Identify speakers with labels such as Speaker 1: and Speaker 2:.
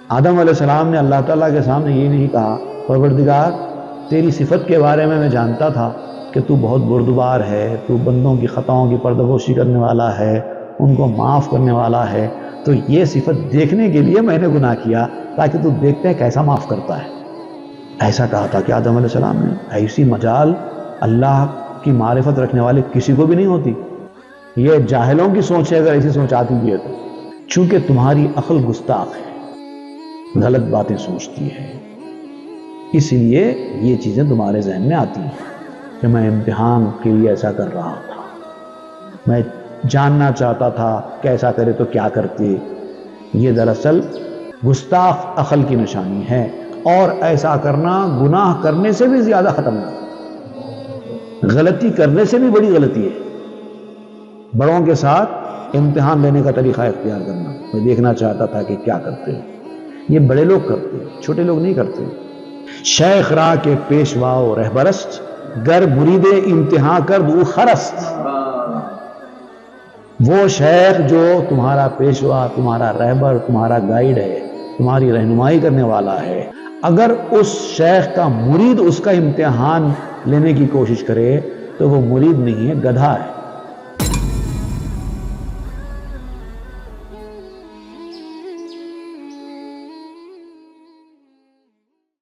Speaker 1: آدم علیہ السلام نے اللہ تعالیٰ کے سامنے یہ نہیں کہا پروردگار تیری صفت کے بارے میں جانتا تھا کہ تو بہت بردبار ہے، تو بندوں کی خطاؤں کی پردہ پوشی کرنے والا ہے، ان کو معاف کرنے والا ہے، تو یہ صفت دیکھنے کے لیے میں نے گناہ کیا تاکہ تو دیکھتے ہیں کیسا معاف کرتا ہے۔ ایسا کہا تھا کہ آدم علیہ السلام نے، ایسی مجال اللہ کی معرفت رکھنے والے کسی کو بھی نہیں ہوتی۔ یہ جاہلوں کی سوچ ہے، اگر ایسی سوچ آتی بھی ہے تو، چونکہ تمہاری عقل گستاخ ہے، غلط باتیں سوچتی ہے، اس لیے یہ چیزیں تمہارے ذہن میں آتی ہیں کہ میں امتحان کے لیے ایسا کر رہا تھا، میں جاننا چاہتا تھا کہ ایسا کرے تو کیا کرتے۔ یہ دراصل گستاخ عقل کی نشانی ہے، اور ایسا کرنا گناہ کرنے سے بھی زیادہ خطرناک، غلطی کرنے سے بھی بڑی غلطی ہے۔ بڑوں کے ساتھ امتحان لینے کا طریقہ اختیار کرنا، میں دیکھنا چاہتا تھا کہ کیا کرتے ہیں۔ یہ بڑے لوگ کرتے ہیں، چھوٹے لوگ نہیں کرتے۔ شیخ راہ کے پیشوا و رہبرست، گر مرید امتحان کرد او خرست۔ وہ شیخ جو تمہارا پیشوا، تمہارا رہبر، تمہارا گائیڈ ہے، تمہاری رہنمائی کرنے والا ہے، اگر اس شیخ کا مرید اس کا امتحان لینے کی کوشش کرے تو وہ مرید نہیں ہے، گدھا ہے۔